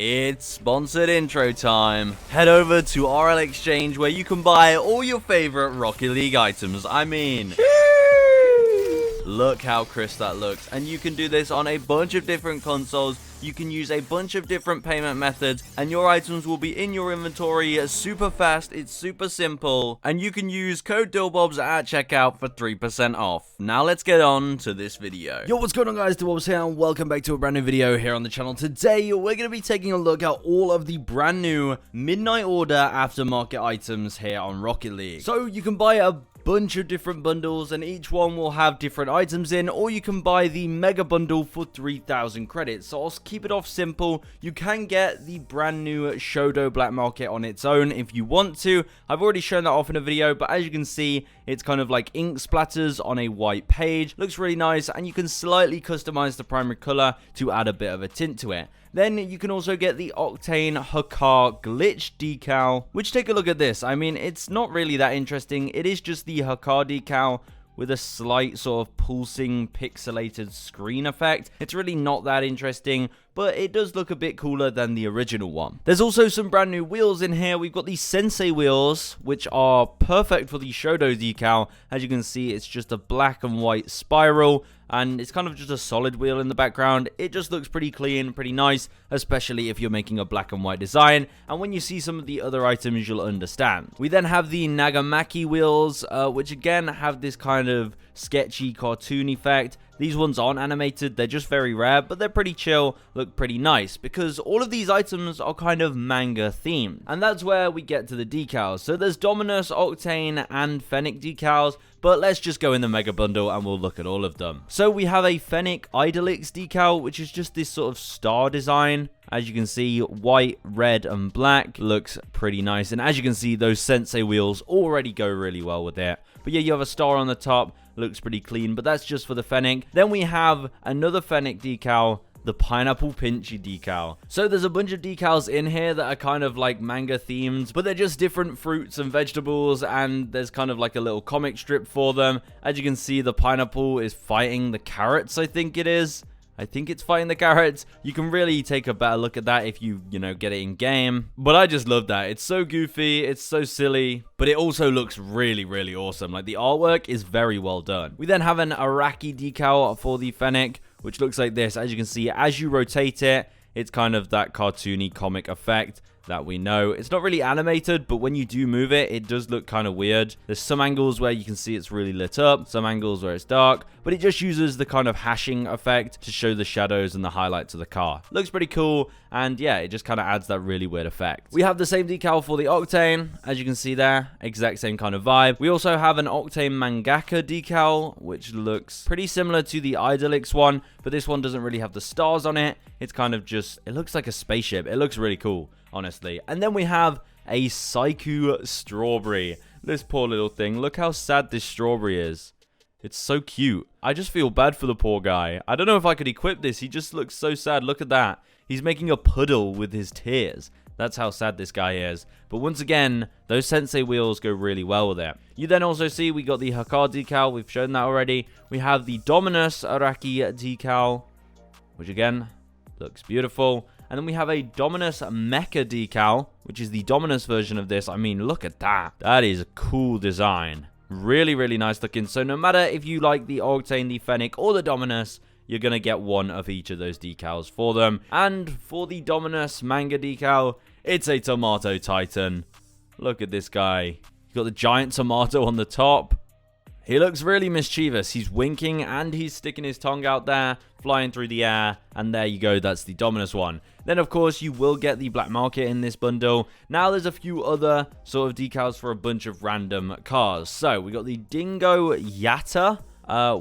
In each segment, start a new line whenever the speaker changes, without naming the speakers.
It's sponsored intro time. Head over to RL Exchange where you can buy all your favorite Rocket League items. I mean, look how crisp that looks. And you can do this on a bunch of different consoles. You can use a bunch of different payment methods and your items will be in your inventory super fast. It's super simple. And you can use code DILLBOBS at checkout for 3% off. Now let's get on to this video. Yo, what's going on guys? DILLBOBS here and welcome back to a brand new video here on the channel. Today, we're going to be taking a look at all of the brand new Midnight Order aftermarket items here on Rocket League. So you can buy a bunch of different bundles and each one will have different items in, or you can buy the mega bundle for 3,000 credits. So I'll keep it off simple. You can get the brand new Shodo black market on its own if you want to. I've already shown that off in a video, but as you can see, it's kind of like ink splatters on a white page. Looks really nice, and you can slightly customize the primary color to add a bit of a tint to it. Then you can also get the Octane Hakar glitch decal, which, take a look at this. I mean, it's not really that interesting. It is just the Hakar decal with a slight sort of pulsing pixelated screen effect. It's really not that interesting, but it does look a bit cooler than the original one. There's also some brand new wheels in here. We've got these Sensei wheels, which are perfect for the Shodo decal. As you can see, it's just a black and white spiral, and it's kind of just a solid wheel in the background. It just looks pretty clean, pretty nice, especially if you're making a black and white design. And when you see some of the other items, you'll understand. We then have the Nagamaki wheels, which again have this kind of sketchy cartoon effect. These ones aren't animated, they're just very rare, but they're pretty chill, look pretty nice, because all of these items are kind of manga themed. And that's where we get to the decals. So there's Dominus, Octane, and Fennec decals, but let's just go in the mega bundle and we'll look at all of them. So we have a Fennec Idolix decal, which is just this sort of star design. As you can see, white, red, and black looks pretty nice. And as you can see, those Sensei wheels already go really well with it. But yeah, you have a star on the top, looks pretty clean, but that's just for the Fennec. Then we have another Fennec decal, the Pineapple Pinchy decal. So there's a bunch of decals in here that are kind of like manga themed, but they're just different fruits and vegetables, and there's kind of like a little comic strip for them. As you can see, the pineapple is fighting the carrots, I think it is. I think it's fighting the carrots. You can really take a better look at that if you get it in game. But I just love that. It's so goofy, it's so silly, but it also looks really, really awesome. Like, the artwork is very well done. We then have an Araki decal for the Fennec, which looks like this. As you can see, as you rotate it, it's kind of that cartoony comic effect that we know. It's not really animated, but when you do move it, it does look kind of weird. There's some angles where you can see it's really lit up, some angles where it's dark, but it just uses the kind of hashing effect to show the shadows and the highlights of the car. Looks pretty cool, and yeah, it just kind of adds that really weird effect. We have the same decal for the Octane, as you can see there, exact same kind of vibe. We also have an Octane Mangaka decal, which looks pretty similar to the Idolix one, but this one doesn't really have the stars on it. It's kind of just, it looks like a spaceship. It looks really cool, honestly. And then we have a Saiku strawberry. This poor little thing. Look how sad this strawberry is. It's so cute. I just feel bad for the poor guy. I don't know if I could equip this. He just looks so sad. Look at that. He's making a puddle with his tears. That's how sad this guy is. But once again, those Sensei wheels go really well with it. You then also see we got the Hakar decal. We've shown that already. We have the Dominus Araki decal, which again looks beautiful. And then we have a Dominus Mecha decal, which is the Dominus version of this. I mean, look at that. That is a cool design. Really, really nice looking. So no matter if you like the Octane, the Fennec, or the Dominus, you're going to get one of each of those decals for them. And for the Dominus manga decal, it's a Tomato Titan. Look at this guy. You've got the giant tomato on the top. He looks really mischievous. He's winking and he's sticking his tongue out there, flying through the air. And there you go, that's the Dominus one. Then, of course, you will get the black market in this bundle. Now, there's a few other sort of decals for a bunch of random cars. So, we got the Dingo Yatta,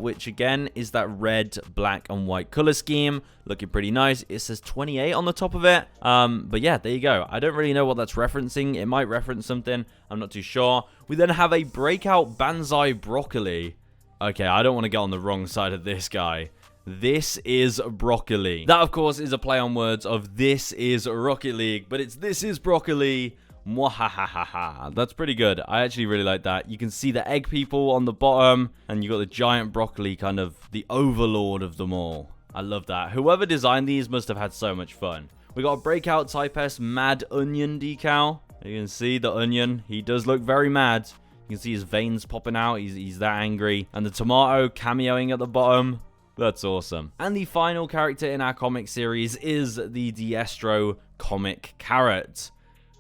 which again is that red, black, and white color scheme. Looking pretty nice. It says 28 on the top of it. But yeah, there you go. I don't really know what that's referencing. It might reference something. I'm not too sure. We then have a Breakout Banzai Broccoli. Okay, I don't want to get on the wrong side of this guy. This is broccoli. That, of course, is a play on words of this is Rocket League, but it's this is broccoli. Mwahahaha. That's pretty good. I actually really like that. You can see the egg people on the bottom, and you got the giant broccoli, kind of the overlord of them all. I love that. Whoever designed these must have had so much fun. We got a Breakout Type S Mad Onion decal. You can see the onion. He does look very mad. You can see his veins popping out. He's that angry. And the tomato cameoing at the bottom. That's awesome. And the final character in our comic series is the Diestro comic carrot.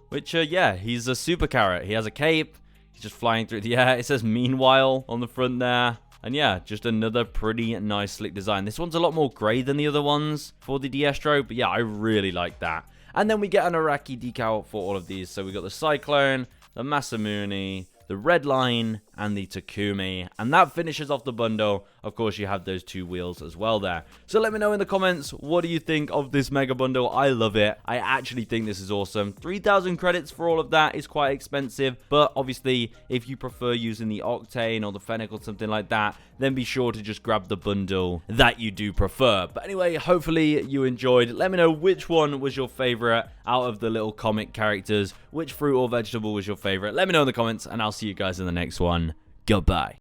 Which, yeah, he's a super carrot. He has a cape. He's just flying through the air. It says meanwhile on the front there. And yeah, just another pretty nice slick design. This one's a lot more grey than the other ones for the Diestro. But yeah, I really like that. And then we get an Araki decal for all of these. So we got the Cyclone, the Masamune, the Red Line, and the Takumi. And that finishes off the bundle. Of course, you have those 2 wheels as well there. So let me know in the comments, what do you think of this mega bundle? I love it. I actually think this is awesome. 3,000 credits for all of that is quite expensive. But obviously, if you prefer using the Octane or the Fennec or something like that, then be sure to just grab the bundle that you do prefer. But anyway, hopefully you enjoyed. Let me know which one was your favorite out of the little comic characters. Which fruit or vegetable was your favorite? Let me know in the comments, and I'll see you guys in the next one. Goodbye.